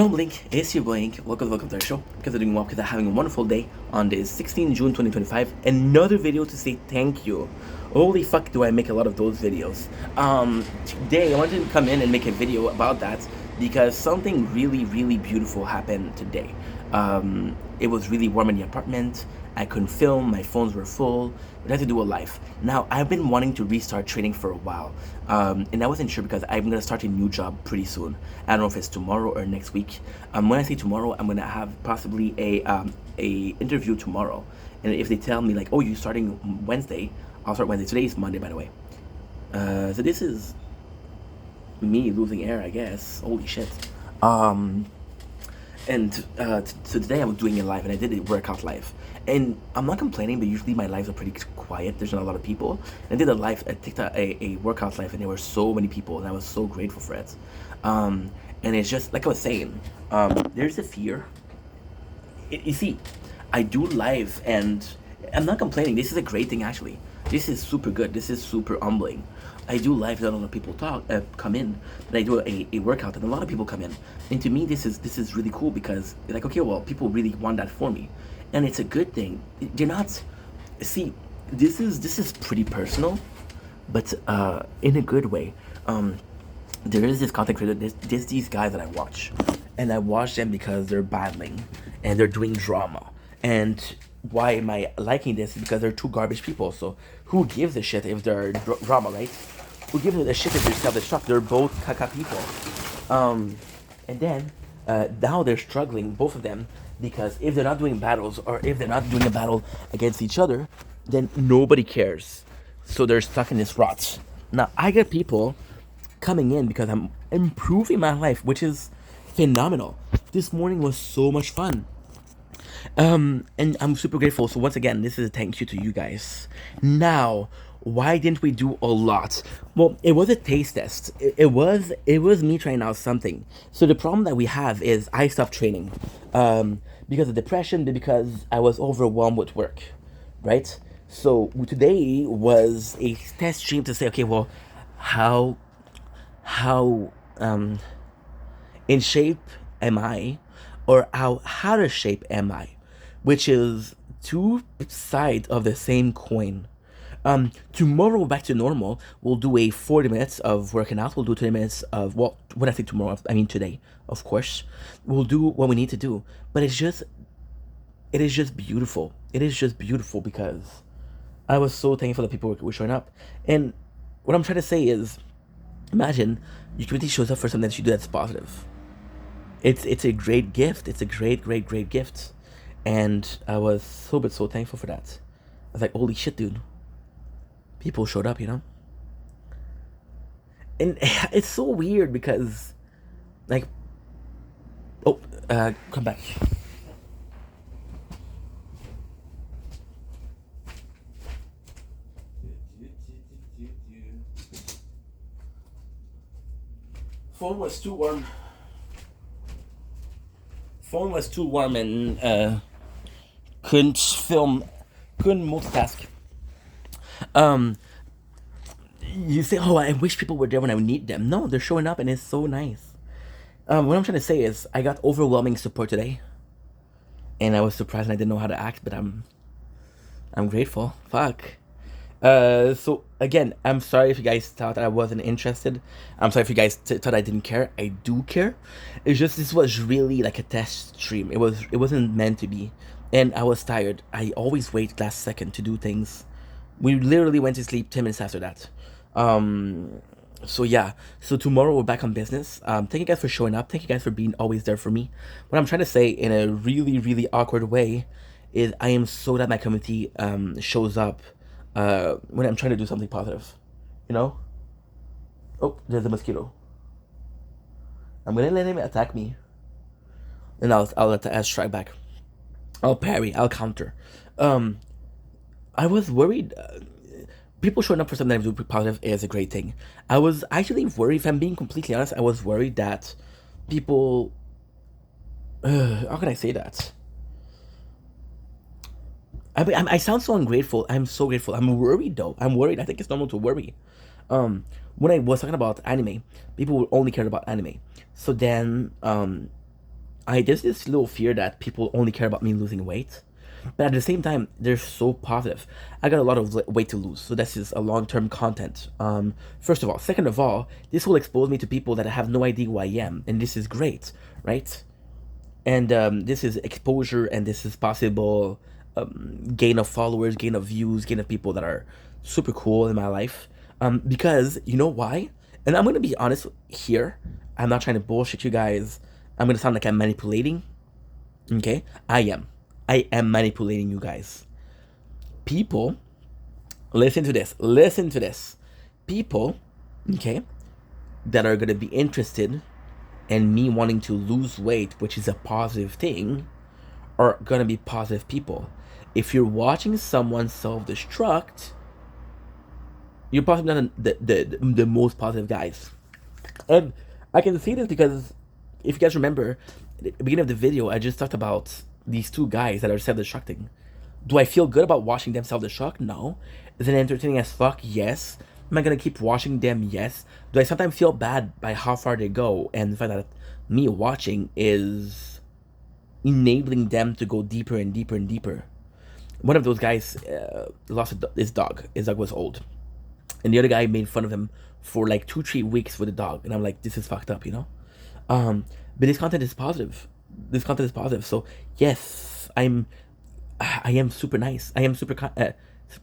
Welcome, Link. It's your boy Ink. Welcome to our show. Because I'm doing well, because I'm having a wonderful day on this 16 June 2025. Another video to say thank you. Holy fuck, do I make a lot of those videos. Today I wanted to come in and make a video about that because something really beautiful happened today. It was really warm in the apartment. I couldn't film, my phones were full. We had to do a live. Now, I've been wanting to restart training for a while, and I wasn't sure because I'm gonna start a new job pretty soon. I don't know if it's tomorrow or next week. When I say tomorrow, I'm gonna have possibly a interview tomorrow, and if they tell me like, oh, you're starting Wednesday, I'll start Wednesday. Today is Monday, by the way. So this is me losing air, I guess. Holy shit. So today I'm doing it live, and I did a workout live. And I'm not complaining, but usually my lives are pretty quiet. There's not a lot of people. And I did a live, I TikTok, a workout live, and there were so many people, and I was so grateful for it. And it's just like I was saying, there's a fear. You see, I do live, and I'm not complaining. This is a great thing, actually. This is super good. This is super humbling. I do live, and a lot of people come in, and I do a workout, and a lot of people come in. And to me, this is really cool because like, okay, well, people really want that for me, and it's a good thing. They're not. See, this is pretty personal, but in a good way. There is this content creator. There's these guys that I watch, and I watch them because they're battling, and they're doing drama, and why am I liking this? Because they're two garbage people. So who gives a shit if they're drama, right? Who gives a shit if they're self-destruct? They're both caca people. And then now they're struggling, both of them, because if they're not doing battles or if they're not doing a battle against each other, then nobody cares. So they're stuck in this rot. Now I get people coming in because I'm improving my life, which is phenomenal. This morning was so much fun. And I'm super grateful. So once again, this is a thank you to you guys. Now, why didn't we do a lot? Well, it was a taste test. It was me trying out something. So the problem that we have is I stopped training because of depression, because I was overwhelmed with work, right? So today was a test stream to say, okay, well, how in shape am I, or how out of shape am I, which is two sides of the same coin. Tomorrow, back to normal, we'll do a 40 minutes of working out. We'll do 20 minutes of, well, when I say tomorrow, I mean today, of course. We'll do what we need to do. But it is just beautiful. It is just beautiful because I was so thankful that people were showing up. And what I'm trying to say is, imagine your community shows up for something that you do that's positive. It's a great gift. It's a great gift. And I was so thankful for that. I was like, holy shit, dude. People showed up, you know? And it's so weird because, like, come back. Phone was too warm. Phone was too warm and couldn't multitask. You say, oh, I wish people were there when I need them. No, they're showing up and it's so nice. What I'm trying to say is I got overwhelming support today, and I was surprised and I didn't know how to act, but I'm grateful. Fuck. So again, I'm sorry if you guys thought I wasn't interested. I'm sorry if you guys thought I didn't care. I do care. It's just this was really like a test stream. It wasn't meant to be, and I was tired. I always wait last second to do things. We literally went to sleep 10 minutes after that. So yeah. So tomorrow we're back on business. Thank you guys for showing up. Thank you guys for being always there for me. What I'm trying to say in a really awkward way is I am so glad my community shows up when I'm trying to do something positive, you know? Oh, there's a mosquito. I'm gonna let him attack me, and I'll let the ass strike back. I'll parry. I'll counter. I was worried. People showing up for something that is positive is a great thing. I was actually worried. If I'm being completely honest, I was worried that people. How can I say that? I sound so ungrateful. I'm so grateful. I'm worried though. I'm worried. I think it's normal to worry. When I was talking about anime, people only cared about anime. So then there's this little fear that people only care about me losing weight, but at the same time, they're so positive. I got a lot of weight to lose, so this is a long-term content. First of all, second of all, this will expose me to people that have no idea who I am, and this is great, right? And this is exposure, and this is possible gain of followers, gain of views, gain of people that are super cool in my life. Because you know why? And I'm gonna be honest here. I'm not trying to bullshit you guys. I'm gonna sound like I'm manipulating. Okay, I am. I am manipulating you guys. People, listen to this. Listen to this. People, okay, that are gonna be interested in me wanting to lose weight, which is a positive thing, are gonna be positive people. If you're watching someone self-destruct, you're probably not the most positive guys. And I can see this because if you guys remember, at the beginning of the video, I just talked about these two guys that are self-destructing. Do I feel good about watching them self-destruct? No. Is it entertaining as fuck? Yes. Am I gonna keep watching them? Yes. Do I sometimes feel bad by how far they go and the fact that me watching is enabling them to go deeper and deeper and deeper? One of those guys lost his dog. His dog was old. And the other guy made fun of him for like 2-3 weeks with the dog. And I'm like, this is fucked up, you know? But this content is positive. This content is positive. So yes, I am super nice. I am super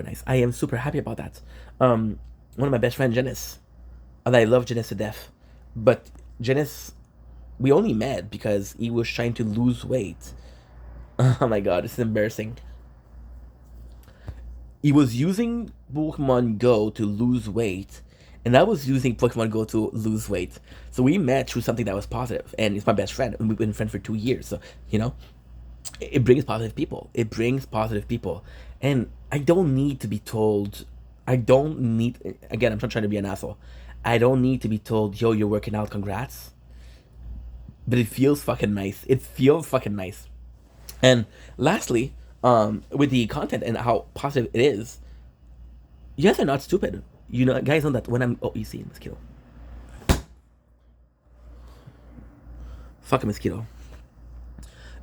nice. I am super happy about that. One of my best friends, Janice, and I love Janice to death. But Janice, we only met because he was trying to lose weight. Oh my god, this is embarrassing. He was using Pokemon Go to lose weight, and I was using Pokemon Go to lose weight. So we met through something that was positive, and he's my best friend, and we've been friends for 2 years. So you know, it brings positive people. It brings positive people, and I don't need to be told. I don't need. Again, I'm not trying to be an asshole. I don't need to be told, "Yo, you're working out. Congrats." But it feels fucking nice. It feels fucking nice. And lastly, with the content and how positive it is, you guys are not stupid. You know, guys know that when I'm. Oh, you see, mosquito. Fuck a mosquito.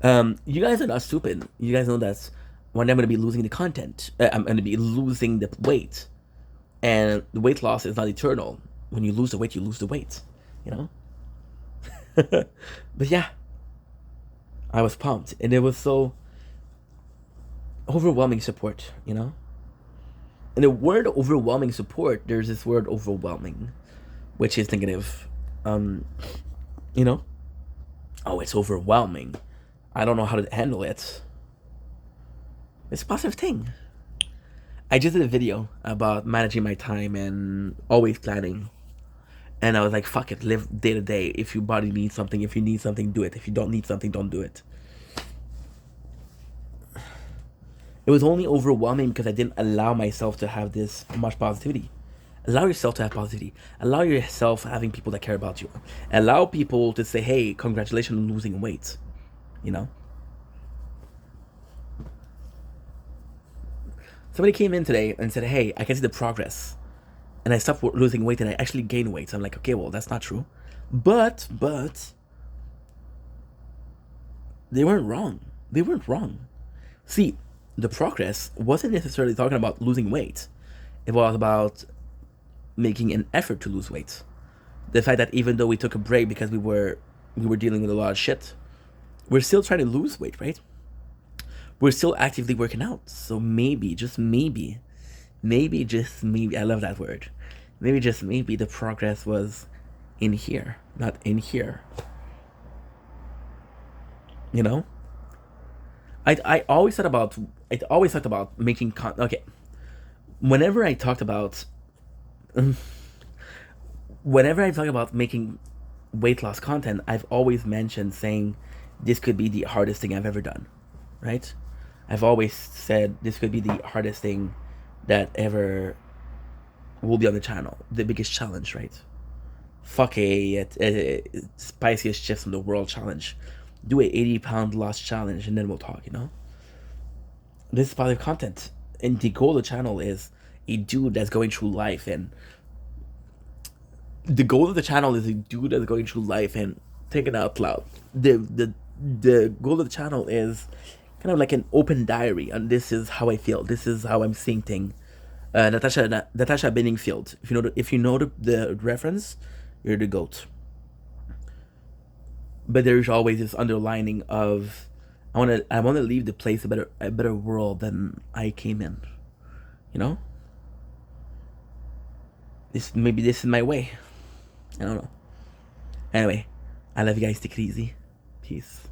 You guys are not stupid. You guys know that when I'm gonna be losing the content, I'm gonna be losing the weight, and the weight loss is not eternal. When you lose the weight, you lose the weight. You know. But yeah, I was pumped, and it was so overwhelming support. You know. In the word overwhelming support, there's this word overwhelming, which is negative. You know. Oh, it's overwhelming. I don't know how to handle it. It's a positive thing. I just did a video about managing my time and always planning. And I was like, fuck it, live day to day. If your body needs something, if you need something, do it. If you don't need something, don't do it. It was only overwhelming because I didn't allow myself to have this much positivity. Allow yourself to have positivity. Allow yourself having people that care about you. Allow people to say, hey, congratulations on losing weight. You know? Somebody came in today and said, hey, I can see the progress. And I stopped losing weight and I actually gained weight. So I'm like, okay, well, that's not true. But, they weren't wrong. They weren't wrong. See, the progress wasn't necessarily talking about losing weight. It was about making an effort to lose weight. The fact that even though we took a break because we were dealing with a lot of shit, we're still trying to lose weight, right? We're still actively working out. So maybe, just maybe, I love that word. Maybe just maybe the progress was in here, not in here. You know? I always thought about making okay. Whenever I talk about making weight loss content, I've always mentioned saying this could be the hardest thing I've ever done, right? I've always said this could be the hardest thing that ever will be on the channel, the biggest challenge, right? Fuck a spiciest chips in the world challenge. Do a 80-pound loss challenge and then we'll talk, you know? This is positive content. And the goal of the channel is a dude that's going through life, and the goal of the channel is a dude that's going through life and thinking out loud. The the goal of the channel is kind of like an open diary, and this is how I feel. This is how I'm seeing things. Natasha Bedingfield. If you know the reference, you're the goat. But there's always this underlining of I wanna leave the place a better world than I came in. You know, this is my way. I don't know. Anyway, I love you guys. Take it easy. Peace.